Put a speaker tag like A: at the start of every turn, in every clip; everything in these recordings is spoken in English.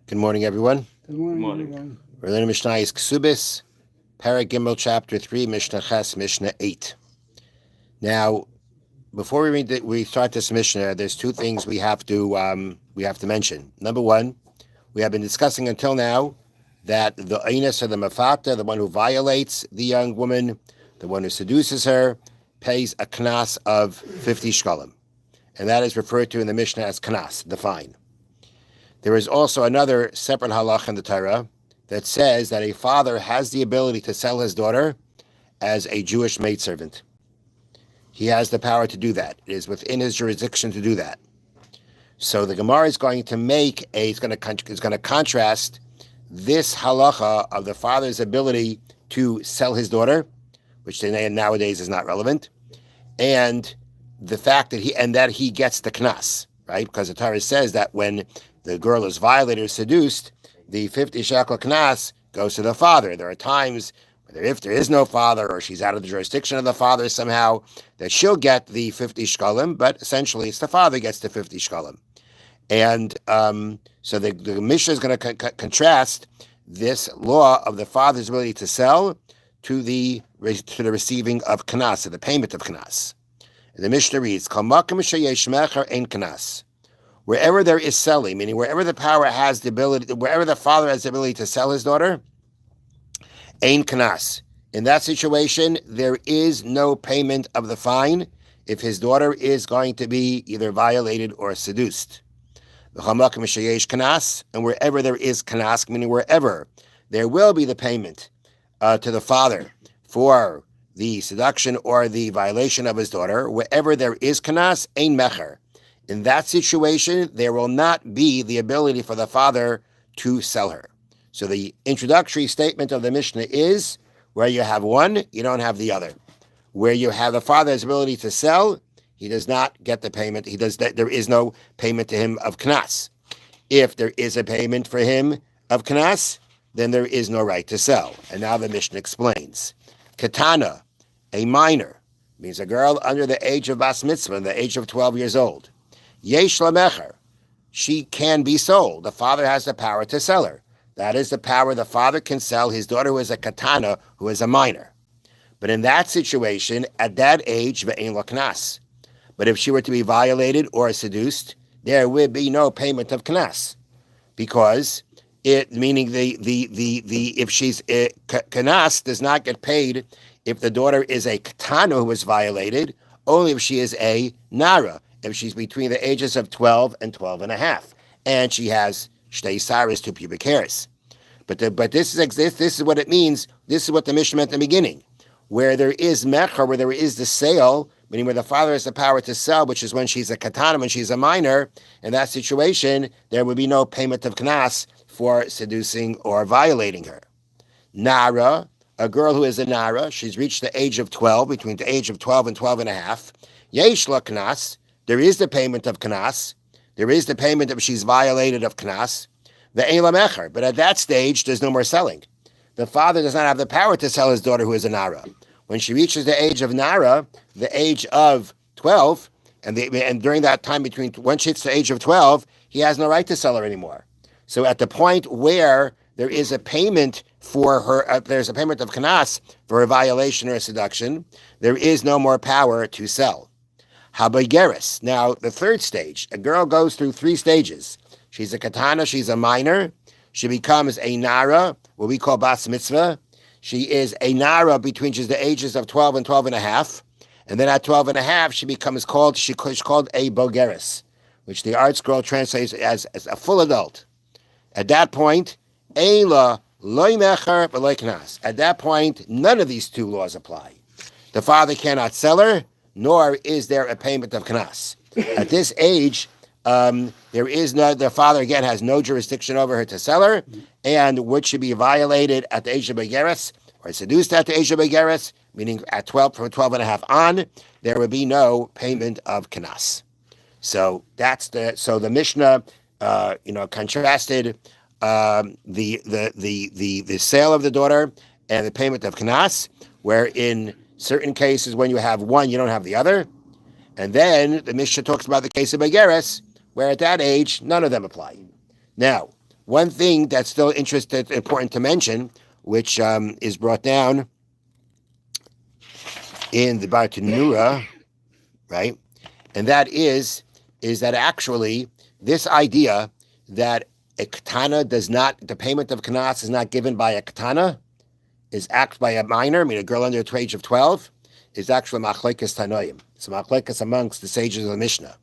A: Good morning, everyone.
B: Good morning,
C: Morning.
B: everyone.
A: We're learning Mishnah is Kesubos, Perek Gimel, Chapter 3, Mishnah Ches, Mishnah 8. Now, before we start this Mishnah, there's two things we have to mention. Number one, we have been discussing until now that the Einus or the Mafata, the one who violates the young woman, the one who seduces her, pays a knas of 50 shkalim. And that is referred to in the Mishnah as knas, the fine. There is also another separate halach in the Torah that says that a father has the ability to sell his daughter as a Jewish maidservant. He has the power to do that. It is within his jurisdiction to do that. So the Gemara is going to contrast this halacha of the father's ability to sell his daughter, which nowadays is not relevant, and the fact that he gets the knas, right? Because the Torah says that when the girl is violated or seduced, the 50 shekel knas goes to the father. There are times, if there is no father or she's out of the jurisdiction of the father somehow, that she'll get the 50 shkalim, but essentially it's the father gets the 50 shkalim. And so the Mishnah is going to contrast this law of the father's ability to sell to the receiving of knas, to the payment of knas. And the Mishnah reads, Kol makom sheyesh mecher ein knas. Wherever there is selling, meaning wherever the father has the ability to sell his daughter, ein knas. In that situation, there is no payment of the fine if his daughter is going to be either violated or seduced. And wherever there is knas, meaning wherever there will be the payment to the father for the seduction or the violation of his daughter, wherever there is knas, ein mecher. In that situation, there will not be the ability for the father to sell her. So the introductory statement of the Mishnah is, where you have one, you don't have the other. Where you have the father's ability to sell, he does not get the payment. There is no payment to him of knas. If there is a payment for him of knas, then there is no right to sell. And now the Mishnah explains. Katana, a minor, means a girl under the age of bas mitzvah, the age of 12 years old. Yesh lamecher, she can be sold. The father has the power to sell her. That is the power the father can sell his daughter who is a katana, who is a minor. But in that situation, at that age, ve'ein lo knas. But if she were to be violated or seduced, there would be no payment of knas, because meaning if she's knas does not get paid if the daughter is a katana who was violated, only if she is a nara, if she's between the ages of 12 and 12 and a half, and she has shtei saris, 2 pubic hairs. But this is what it means. This is what the Mishnah meant in the beginning, where there is mecher, where there is the sale, meaning where the father has the power to sell, which is when she's a katana, when she's a minor. In that situation, there would be no payment of knas for seducing or violating her. Nara, a girl who is a nara, she's reached the age of 12, between the age of 12 and 12 and a half. Yesh la knas, there is the payment of knas. There is the payment if she's violated of knas. Ve'ein la mecher, but at that stage, there's no more selling. The father does not have the power to sell his daughter who is a nara. When she reaches the age of nara, the age of 12, and during that time between when she hits the age of 12, he has no right to sell her anymore. So at the point where there is a payment for her, there's a payment of knas for a violation or a seduction, there is no more power to sell. Habageris. Now, the third stage, a girl goes through 3 stages. She's a katana, she's a minor. She becomes a nara, what we call bas mitzvah. She is a nara between just the ages of 12 and 12 and a half. And then at 12 and a half, she's called a bogeris, which the Art Scroll translates as a full adult. At that point, Eila loy mecher v'loy knas. At that point, none of these 2 laws apply. The father cannot sell her, nor is there a payment of knas. At this age, the father again has no jurisdiction over her to sell her, and would she be violated at the age of begeris or seduced at the age of begeris, meaning at 12 from 12 and a half on, there would be no payment of knas. So the Mishnah contrasted the sale of the daughter and the payment of knas, where in certain cases when you have one, you don't have the other. And then the Mishnah talks about the case of Begeres, where at that age, none of them apply. Now, one thing that's still important to mention, which is brought down in the Bartanura, right? And that is that actually this idea that a katana the payment of kanas is not given by a katana, is act by a minor, I mean a girl under the age of 12, is actually machlekes tanoim. It's machlekes amongst the sages of the Mishnah.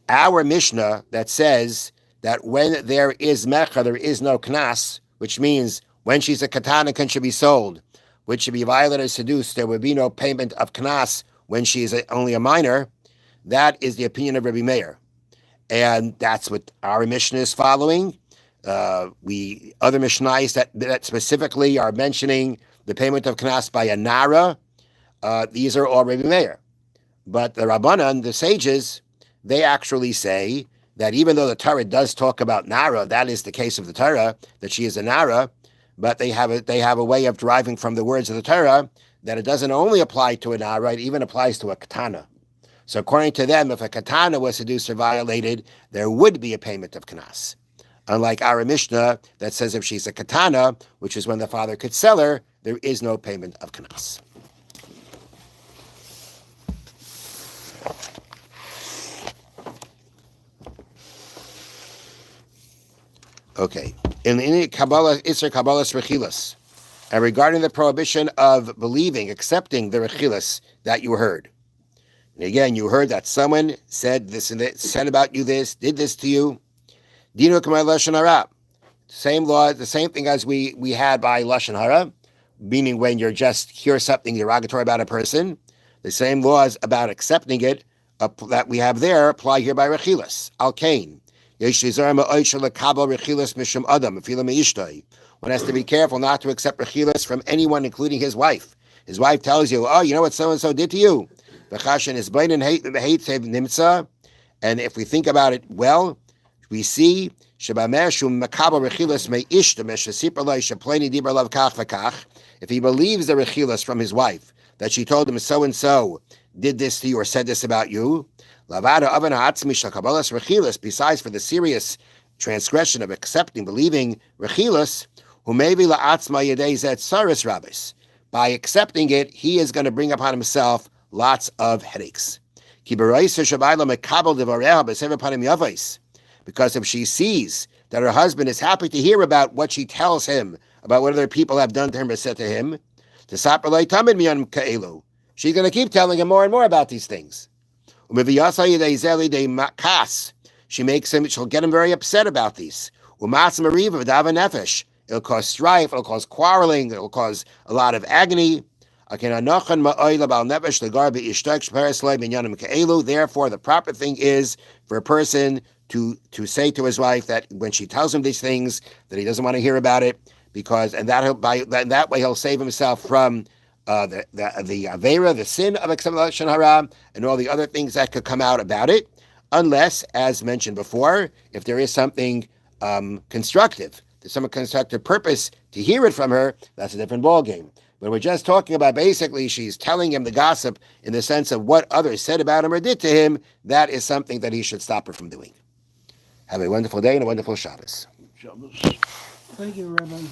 A: Our Mishnah that says that when there is mecha, there is no knas, which means when she's a katana and should be sold, which should be violated or seduced, there would be no payment of knas when she is only a minor. That is the opinion of Rabbi Meir. And that's what our Mishnah is following. Other Mishnayos that specifically are mentioning the payment of knas by a nara, these are all Rabbi Meir. But the Rabbanan, the sages, they actually say that even though the Torah does talk about nara, that is the case of the Torah, that she is a nara, but they have a way of deriving from the words of the Torah that it doesn't only apply to a nara, it even applies to a katana. So according to them, if a katana was seduced or violated, there would be a payment of knas. Unlike our Mishnah that says if she's a katana, which is when the father could sell her, there is no payment of knas. Okay. In Kabbalah, Isser Kabbalah's Rechilas, and regarding the prohibition of believing, accepting the Rechilas that you heard. And again, you heard that someone said this and that, said about you this, did this to you. Dinu Kamei Lashon Hara. Same law, the same thing as we had by Lashon Hara, meaning when you're just hear something derogatory about a person. The same laws about accepting it that we have there apply here by Rechilas. Al Kain. One has to be careful not to accept rechilas from anyone, including his wife. His wife tells you, oh, you know what so-and-so did to you? And if we think about it well, we see if he believes the rechilas from his wife, that she told him so-and-so did this to you or said this about you, besides for the serious transgression of accepting, believing rechilas, by accepting it, he is going to bring upon himself lots of headaches. Because if she sees that her husband is happy to hear about what she tells him, about what other people have done to him or said to him, she's going to keep telling him more and more about these things. She makes him, she'll get him very upset about these. It'll cause strife, it'll cause quarreling, it'll cause a lot of agony. Therefore, the proper thing is for a person to say to his wife that when she tells him these things, that he doesn't want to hear about it, that way he'll save himself from the Avera, the sin of accepting Lashon Hara, and all the other things that could come out about it, unless, as mentioned before, if there is something constructive, there's some constructive purpose to hear it from her, that's a different ballgame. But we're just talking about basically she's telling him the gossip in the sense of what others said about him or did to him, that is something that he should stop her from doing. Have a wonderful day and a wonderful Shabbos.
B: Thank you, Rabbi.